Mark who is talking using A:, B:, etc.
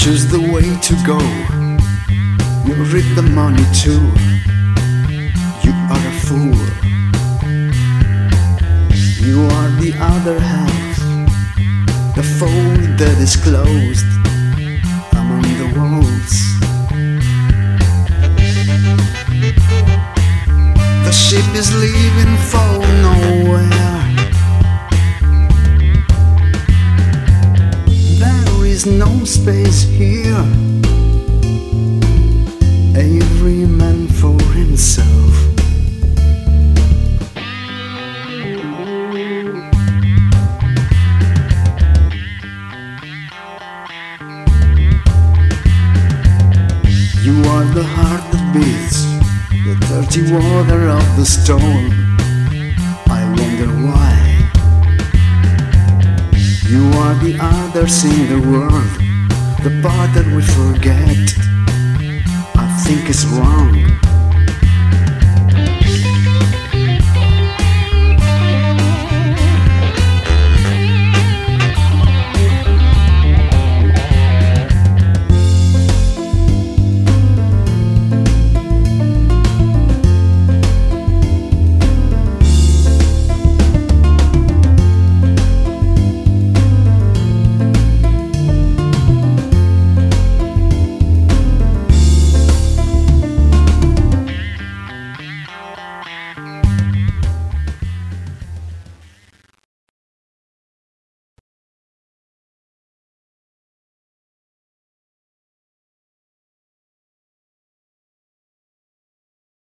A: choose the way to go. You reap the money too. You are a fool. You are the other half, the fold that is closed among the walls. The ship is leaving for nowhere. There is no space here. Every man for himself. You are the heart that beats, the dirty water of the storm. I wonder why. You are the others in the world, the part that we forget. I think it's wrong.